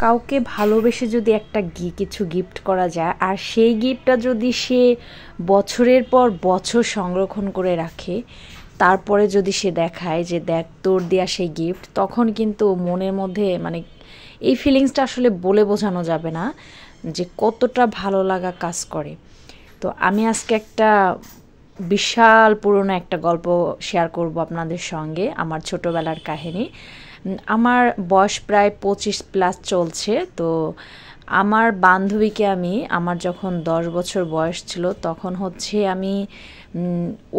কাউকে ভালোবেসে যদি একটা কিছু গিফট করা যায় আর সেই গিফটটা যদি সে বছরের পর বছর সংরক্ষণ করে রাখে, তারপরে যদি সে দেখায় যে দেখ তোর দেয়া সেই গিফট, তখন কিন্তু মনের মধ্যে মানে এই ফিলিংসটা আসলে বলে বোঝানো যাবে না যে কতটা ভালো লাগা কাজ করে। তো আমি আজকে একটা বিশাল পুরনো একটা গল্প শেয়ার করব আপনাদের সঙ্গে, আমার ছোটোবেলার কাহিনী। আমার বয়স প্রায় 25+ চলছে। তো আমার বান্ধবীকে আমার যখন 10 বছর বয়স ছিল, তখন হচ্ছে আমি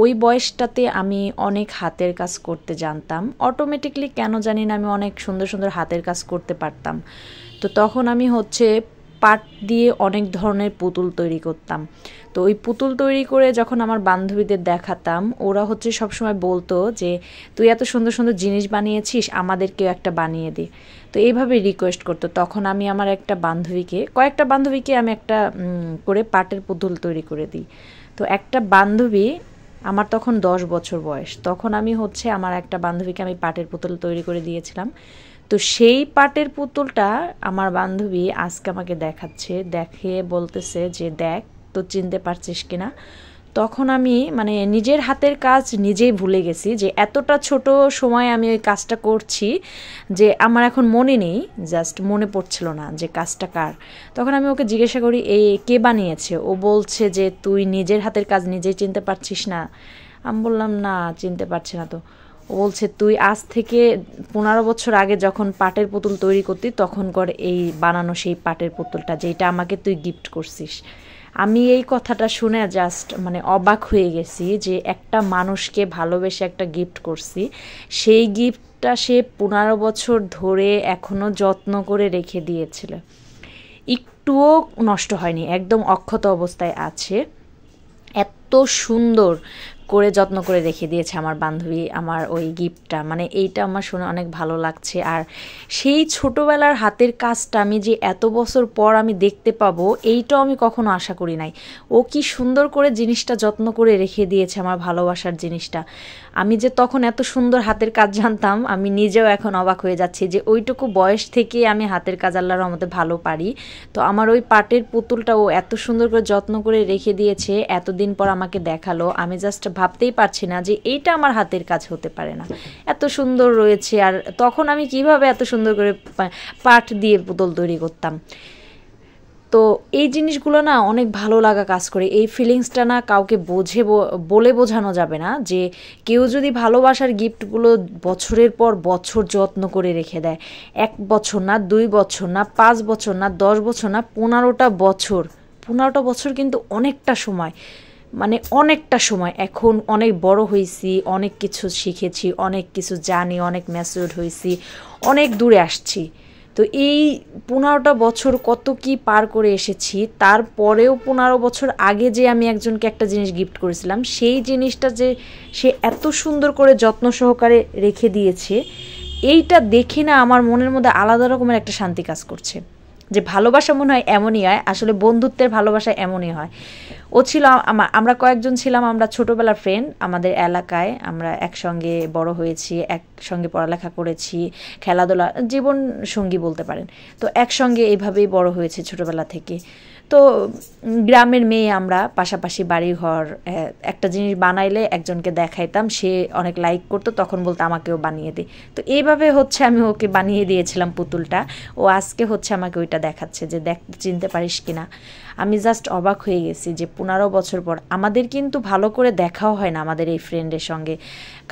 ওই বয়সটাতে আমি অনেক হাতের কাজ করতে জানতাম। অটোমেটিকলি কেন জানি না আমি অনেক সুন্দর সুন্দর হাতের কাজ করতে পারতাম। তো তখন আমি হচ্ছে পাট দিয়ে অনেক ধরনের পুতুল তৈরি করতাম। তো ওই পুতুল তৈরি করে যখন আমার বান্ধবীদের দেখাতাম, ওরা হচ্ছে সবসময় বলতো যে তুই এত সুন্দর সুন্দর জিনিস বানিয়েছিস, আমাদেরকেও একটা বানিয়ে দে। তো এইভাবে রিকোয়েস্ট করতো। তখন আমি আমার কয়েকটা বান্ধবীকে আমি একটা করে পাটের পুতুল তৈরি করে দিই। তো একটা বান্ধবী, আমার তখন 10 বছর বয়স, তখন আমি হচ্ছে আমার একটা বান্ধবীকে আমি পাটের পুতুল তৈরি করে দিয়েছিলাম। তো সেই পাটের পুতুলটা আমার বান্ধবী আজকে আমাকে দেখাচ্ছে, দেখে বলতেছে যে দেখ তো চিনতে পারছিস কিনা। তখন আমি মানে নিজের হাতের কাজ নিজেই ভুলে গেছি যে এতটা ছোট সময় আমি ওই কাজটা করছি, যে আমার এখন মনে নেই, জাস্ট মনে পড়ছিল না যে কাজটা কার। তখন আমি ওকে জিজ্ঞাসা করি এই কে বানিয়েছে। ও বলছে যে তুই নিজের হাতের কাজ নিজেই চিনতে পারছিস না। আমি বললাম না, চিনতে পারছি না। তো ও বলছে তুই আজ থেকে 15 বছর আগে যখন পাটের পুতুল তৈরি করতি তখনকার এই বানানো সেই পাটের পুতুলটা, যেটা আমাকে তুই গিফট করছিস। আমি এই কথাটা শুনে জাস্ট মানে অবাক হয়ে গেছি যে একটা মানুষকে ভালোবেসে একটা গিফট করছি, সেই গিফটটা সে 15 বছর ধরে এখনও যত্ন করে রেখে দিয়েছিল, একটুও নষ্ট হয়নি, একদম অক্ষত অবস্থায় আছে। এত সুন্দর করে যত্ন করে রেখে দিয়েছে আমার বান্ধবী আমার ওই গিফটটা। মানে এইটা আমার শুনে অনেক ভালো লাগছে। আর সেই ছোটোবেলার হাতের কাজটা আমি যে এত বছর পর আমি দেখতে পাবো, এইটাও আমি কখনো আশা করি নাই। ও কি সুন্দর করে জিনিসটা যত্ন করে রেখে দিয়েছে, আমার ভালোবাসার জিনিসটা। আমি যে তখন এত সুন্দর হাতের কাজ জানতাম, আমি নিজেও এখন অবাক হয়ে যাচ্ছি যে ওইটুকু বয়স থেকে আমি হাতের কাজ আল্লাহর রহমতে ভালো পারি। তো আমার ওই পাটের পুতুলটা ও এত সুন্দর করে যত্ন করে রেখে দিয়েছে, এতদিন পর আমাকে দেখালো। আমি জাস্ট ভাবতেই পারছি না যে এইটা আমার হাতের কাজ হতে পারে না, এত সুন্দর রয়েছে। আর তখন আমি কিভাবে এত সুন্দর করে পাট দিয়ে পুতুল তৈরি করতাম। তো এই জিনিসগুলো না অনেক ভালো লাগা কাজ করে। এই ফিলিংসটা না কাউকে বলে বোঝানো যাবে না, যে কেউ যদি ভালোবাসার গিফটগুলো বছরের পর বছর যত্ন করে রেখে দেয়, 1 বছর না, 2 বছর না, 5 বছর না, 10 বছর না, 15টা বছর। 15টা বছর কিন্তু অনেকটা সময়, মানে অনেকটা সময়। এখন অনেক বড় হয়েছি, অনেক কিছু শিখেছি, অনেক কিছু জানি, অনেক ম্যাচিউরড হয়েছি, অনেক দূরে আসছি। তো এই 15টা বছর কত কি পার করে এসেছি, তারপরেও 15 বছর আগে যে আমি একজনকে একটা জিনিস গিফট করেছিলাম, সেই জিনিসটা যে সে এত সুন্দর করে যত্ন সহকারে রেখে দিয়েছে, এইটা দেখে না আমার মনের মধ্যে আলাদা রকমের একটা শান্তি কাজ করছে। যে ভালোবাসা মনে হয় এমনই হয়, আসলে বন্ধুত্বের ভালোবাসা এমনই হয়। ও ছিল আমরা কয়েকজন ছিলাম, আমরা ছোটোবেলার ফ্রেন্ড। আমাদের এলাকায় আমরা একসঙ্গে বড় হয়েছি, একসঙ্গে পড়ালেখা করেছি, খেলাধুলা, জীবন সঙ্গী বলতে পারেন। তো একসঙ্গে এইভাবেই বড় হয়েছে ছোটোবেলা থেকে। তো গ্রামের মেয়ে আমরা, পাশাপাশি বাড়িঘর। একটা জিনিস বানাইলে একজনকে দেখাইতাম, সে অনেক লাইক করতো, তখন বলতো আমাকেও বানিয়ে দে। তো এইভাবে হচ্ছে আমি ওকে বানিয়ে দিয়েছিলাম পুতুলটা। ও আজকে হচ্ছে আমাকে ওইটা দেখাচ্ছে যে দেখ চিনতে পারিস কিনা। আমি জাস্ট অবাক হয়ে গেছি যে 15 বছর পর আমাদের কিন্তু ভালো করে দেখাও হয় না আমাদের এই ফ্রেন্ডের সঙ্গে।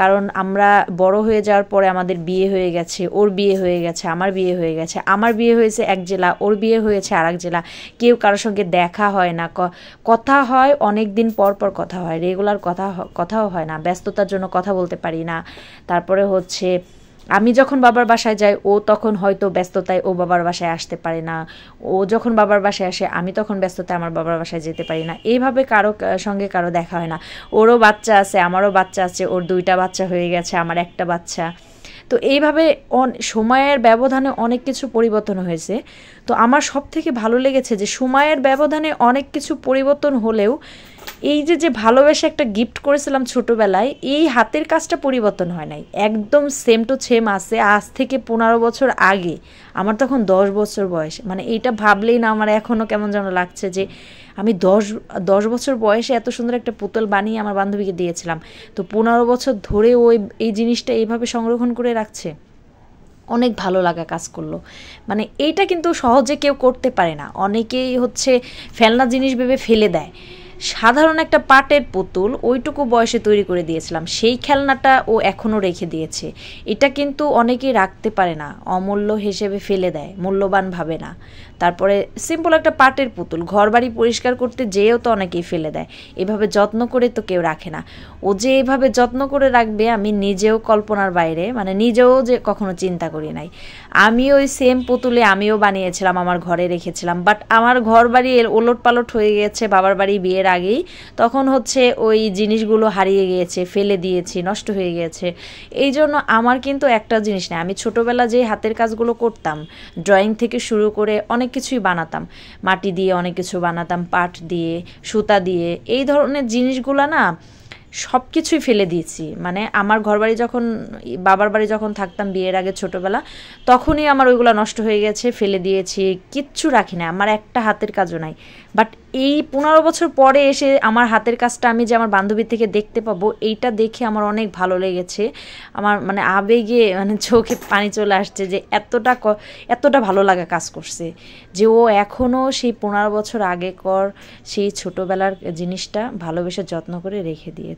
কারণ আমরা বড় হয়ে যাওয়ার পরে আমাদের বিয়ে হয়ে গেছে, ওর বিয়ে হয়ে গেছে, আমার বিয়ে হয়ে গেছে। আমার বিয়ে হয়েছে এক জেলা, ওর বিয়ে হয়েছে আর এক জেলা। কেউ কারোর সঙ্গে দেখা হয় না, কথা হয় অনেক দিন পর পর কথা হয়, রেগুলার কথাও হয় না, ব্যস্ততার জন্য কথা বলতে পারি না। তারপরে হচ্ছে আমি যখন বাবার বাসায় যাই, ও তখন হয়তো ব্যস্ততায় ও বাবার বাসায় আসতে পারে না। ও যখন বাবার বাসায় আসে, আমি তখন ব্যস্ততায় আমার বাবার বাসায় যেতে পারি না। এইভাবে সঙ্গে কারো দেখা হয় না। ওরও বাচ্চা আছে, আমারও বাচ্চা আছে, ওর 2টা বাচ্চা হয়ে গেছে, আমার একটা বাচ্চা। তো এইভাবে সময়ের ব্যবধানে অনেক কিছু পরিবর্তন হয়েছে। তো আমার সব থেকে ভালো লেগেছে যে সময়ের ব্যবধানে অনেক কিছু পরিবর্তন হলেও এই যে ভালোবেসে একটা গিফট করেছিলাম ছোটোবেলায়, এই হাতের কাজটা পরিবর্তন হয় নাই, একদম সেম টু সেম আছে। আজ থেকে 15 বছর আগে, আমার তখন 10 বছর বয়স। মানে এইটা ভাবলেই না আমার এখনও কেমন যেন লাগছে যে আমি 10 বছর বয়সে এত সুন্দর একটা পুতুল বানিয়ে আমার বান্ধবীকে দিয়েছিলাম। তো 15 বছর ধরে ওই এই জিনিসটা এইভাবে সংরক্ষণ করে রাখছে, অনেক ভালো লাগা কাজ করলো। মানে এইটা কিন্তু সহজে কেউ করতে পারে না, অনেকেই হচ্ছে ফেলনা জিনিস ভেবে ফেলে দেয়। সাধারণ একটা পাটের পুতুল ওইটুকু বয়সে তৈরি করে দিয়েছিলাম, সেই খেলনাটা ও এখনও রেখে দিয়েছে। এটা কিন্তু অনেকেই রাখতে পারে না, অমূল্য হিসেবে ফেলে দেয়, মূল্যবান ভাবে না। তারপরে সিম্পল একটা পাটের পুতুল ঘর বাড়ি পরিষ্কার করতে যেয়েও তো অনেকেই ফেলে দেয়, এভাবে যত্ন করে তো কেউ রাখে না। ও যে এভাবে যত্ন করে রাখবে আমি নিজেও কল্পনার বাইরে, মানে নিজেও যে কখনো চিন্তা করি নাই। আমি ওই সেম পুতুলে আমিও বানিয়েছিলাম, আমার ঘরে রেখেছিলাম, বাট আমার ঘর বাড়ি এর ওলট পালট হয়ে গেছে বাবার বাড়ি বিয়ের আগেই। তখন হচ্ছে ওই জিনিসগুলো হারিয়ে গিয়েছে, ফেলে দিয়েছি, নষ্ট হয়ে গিয়েছে। এই জন্য আমার কিন্তু একটা জিনিস নেই, আমি ছোটোবেলা যে হাতের কাজগুলো করতাম, ড্রয়িং থেকে শুরু করে অনেক কিছুই বানাতাম, মাটি দিয়ে অনেক কিছু বানাতাম, পাট দিয়ে, সুতা দিয়ে, এই ধরনের জিনিসগুলো না সব কিছুই ফেলে দিয়েছি। মানে আমার ঘরবাড়ি যখন, বাবার বাড়ি যখন থাকতাম বিয়ের আগে ছোটোবেলা, তখনই আমার ওইগুলো নষ্ট হয়ে গেছে, ফেলে দিয়েছি, কিচ্ছু রাখি না, আমার একটা হাতের কাজও নাই। বাট এই 15 বছর পরে এসে আমার হাতের কাজটা আমি যে আমার বান্ধবীর থেকে দেখতে পাবো, এইটা দেখে আমার অনেক ভালো লেগেছে। আমার মানে আবেগে মানে চোখে পানি চলে আসছে যে এতটা ভালো লাগা কাজ করছে যে ও এখনও সেই 15 বছর আগেকর সেই ছোটোবেলার জিনিসটা ভালোবেসে যত্ন করে রেখে দিয়েছে।